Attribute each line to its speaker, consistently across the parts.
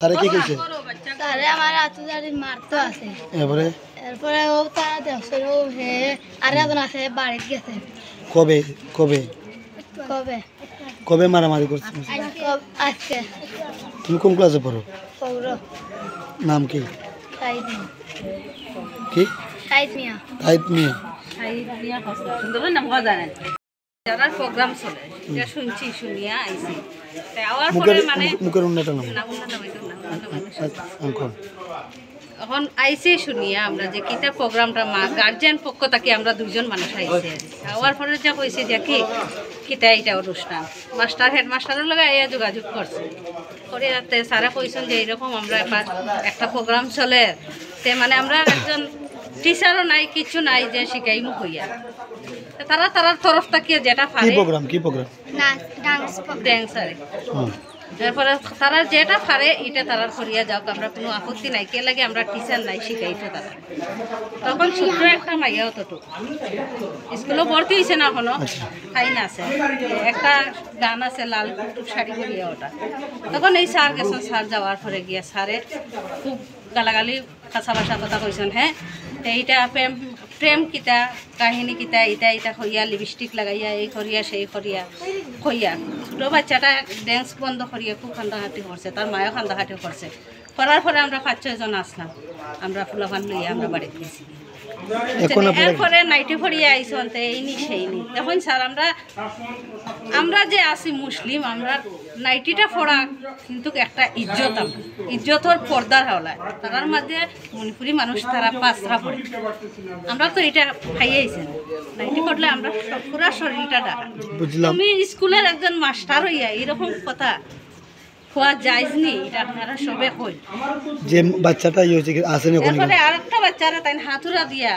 Speaker 1: তারে কি কইছে?
Speaker 2: তারে আমার আতুজারি মারতো আছে। এরপরে ও তারা দেখছিল হে আরে আদন আছে বাড়িতে গেছে।
Speaker 1: কবে কবে
Speaker 2: কবে
Speaker 1: কবে মারামারি করছে?
Speaker 2: আজকে।
Speaker 1: তুমি কোন ক্লাসে পড়ো?
Speaker 2: পৌর।
Speaker 1: নাম কি?
Speaker 2: সাইদ।
Speaker 1: কি?
Speaker 2: সাইদ মিয়া।
Speaker 1: সাইদ মিয়া।
Speaker 3: সাইদ মিয়া হসপিটাল সুন্দর নাম কথা জানেন। যারা প্রোগ্রাম চলে এটা শুনছি শুনিয়া আইছি। তাই আওয়ার পরে মানে
Speaker 1: মুখের উন্নয়ন নাম।
Speaker 3: না উন্নয়ন হইতো না।
Speaker 1: এখন
Speaker 3: এখন আইসি শুনিয়া আমরা যে কিতা প্রোগ্রামটা মা গার্জিয়ান পক্ষ থেকে আমরা দুইজন মানুষ আইছি আওয়ার পরে যা কইছে যে কি কিতা এটা অনুষ্ঠান মাস্টার হেডমাস্টারের লগে আইয়া যোগাযোগ করছে করে রাতে স্যারে কইছেন যে এরকম আমরা একটা প্রোগ্রাম চলে তে মানে আমরা একজন টিচারও নাই কিছু নাই যে শিখাইমু হইয়া তারা তারার তরফ থেকে যেটা পারে
Speaker 1: কি প্রোগ্রাম
Speaker 2: নাচ ডান্স
Speaker 3: ড্যান্স আরে তারপরে তারা যেটা পারে এটা তারা করিয়া যাও আমরা কোনো আপত্তি নাই কে লাগে আমরা টিচার নাই শিখাইতো তারা তখন ছোট্ট একটা মাইয়াও তো স্কুলও ভর্তি হয়েছে না এখনো তাই না আছে একটা গান আছে লাল শাড়ি করিয়া ওটা তখন এই স্যার গেছেন স্যার যাওয়ার পরে গিয়া স্যারে খুব গালাগালি কাঁচা ভাষা কথা কইছেন হ্যাঁ এইটা প্রেম প্রেম কিতা কাহিনী কিতা ইটা ইটা হইয়া লিপস্টিক লাগাইয়া এই করিয়া সেই করিয়া হইয়া ছোটো বাচ্চাটা ড্যান্স বন্ধ করিয়া খুব কান্দাকাটি করছে তার মায়ও কান্দাকাটি করছে করার পরে আমরা 5-6 জন আসলাম আমরা ফুলাফান লইয়া আমরা বাড়িতে গেছি এরপরে নাইটি ফরিয়া আইসন এই নি সেই নি এখন স্যার আমরা যে আছি মুসলিম আমরা নাইটিটা ফোড়া কিন্তু একটা ইজ্জত ইজ্জতর পর্দার হাওলায় তার মধ্যে মণিপুরি মানুষ তারা পাঁচরা পড়ে আমরা তো এটা খাইয়েছি নাইটি পড়লে আমরা পুরা শরীরটা ডাকা তুমি স্কুলের একজন মাস্টার হইয়া এরকম কথা খোয়া যায়নি এটা আপনারা সবে কই
Speaker 1: যে বাচ্চাটা আছে না
Speaker 3: এরপরে আরেকটা বাচ্চারা তাই হাতুরা দিয়া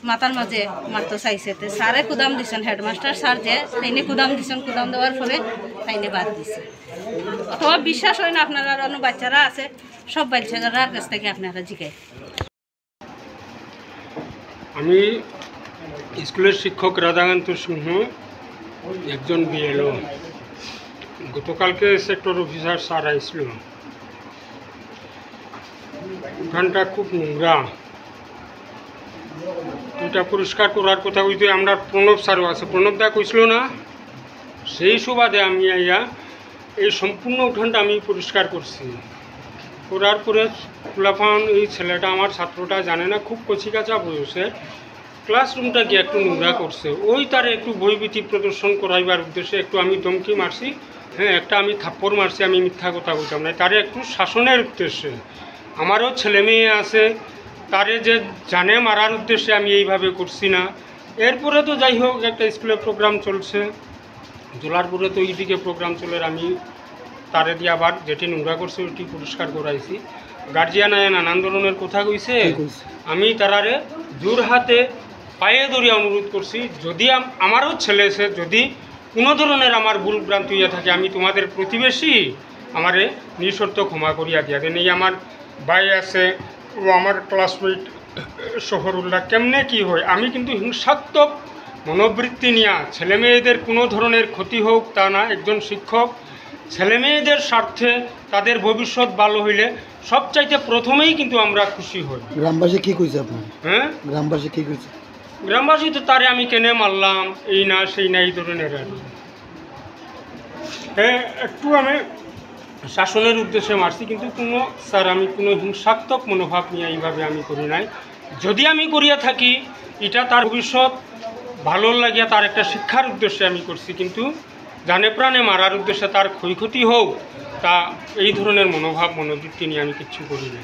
Speaker 3: মাথার মাঝে মারতে চাইছে স্যারে কুদাম দিছেন হেডমাস্টার স্যার যে তাইনে কুদাম দিছেন কুদাম দেওয়ার পরে তাইনে বাদ দিছে অথবা বিশ্বাস হয় না আপনারা অন্য বাচ্চারা আছে সব বাচ্চারার কাছ থেকে আপনারা জিজ্ঞাই
Speaker 4: আমি স্কুলের শিক্ষক রাধাকান্ত সিংহ একজন বিএলও গতকালকে সেক্টর অফিসার স্যার আইছিল উঠানটা খুব নোংরা এটা পরিষ্কার করার কথা কইতে আমরা প্রণব স্যারও আছে প্রণব দা কইছিল না সেই সুবাদে আমি আইয়া এই সম্পূর্ণ উঠানটা আমি পরিষ্কার করছি করার পরে ফুলাফান এই ছেলেটা আমার ছাত্রটা জানে না খুব কচিকাচা বয়সে ক্লাসরুমটা গিয়ে একটু নোংরা করছে ওই তার একটু বইভীতি প্রদর্শন করাইবার উদ্দেশ্যে একটু আমি ধমকি মারছি হ্যাঁ একটা আমি থাপ্পড় মারছি আমি মিথ্যা কথা বলতাম না তারে একটু শাসনের উদ্দেশ্যে আমারও ছেলে মেয়ে আছে তারে যে জানে মারার উদ্দেশ্যে আমি এইভাবে করছি না এরপরে তো যাই হোক একটা স্কুলে প্রোগ্রাম চলছে জোলারপুরে তো এইদিকে প্রোগ্রাম চলে আমি তারে দিয়ে আবার যেটি নোংরা করছে ওইটি পরিষ্কার করাইছি গার্জিয়ান আইন আন্দোলনের কথা কইছে আমি তারারে জোর হাতে পায়ে ধরিয়া অনুরোধ করছি যদি আমারও ছেলে আছে যদি কোনো ধরনের আমার ভুল ভ্রান্তি হইয়া থাকে আমি তোমাদের প্রতিবেশী আমারে নিঃশর্ত ক্ষমা করিয়া দিয়া দেন এই আমার ভাই আছে ও আমার ক্লাসমেট শহরুল্লাহ কেমনে কি হয় আমি কিন্তু হিংসাত্মক মনোবৃত্তি নিয়া ছেলে মেয়েদের কোনো ধরনের ক্ষতি হোক তা না একজন শিক্ষক ছেলে মেয়েদের স্বার্থে তাদের ভবিষ্যৎ ভালো হইলে সবচাইতে প্রথমেই কিন্তু আমরা খুশি হই
Speaker 1: গ্রামবাসী কি কইছে আপনার
Speaker 4: হ্যাঁ
Speaker 1: গ্রামবাসী কি কইছে
Speaker 4: গ্রামবাসী তো তারে আমি কেনে মারলাম এই না সেই না এই ধরনের আর হ্যাঁ একটু আমি শাসনের উদ্দেশ্যে মারছি কিন্তু কোনো স্যার আমি কোনো হিংসাত্মক মনোভাব নিয়ে এইভাবে আমি করি নাই যদি আমি করিয়া থাকি এটা তার ভবিষ্যৎ ভালো লাগিয়া তার একটা শিক্ষার উদ্দেশ্যে আমি করছি কিন্তু জানে প্রাণে মারার উদ্দেশ্যে তার ক্ষয়ক্ষতি হোক তা এই ধরনের মনোভাব মনোবৃত্তি নিয়ে আমি কিচ্ছু করি না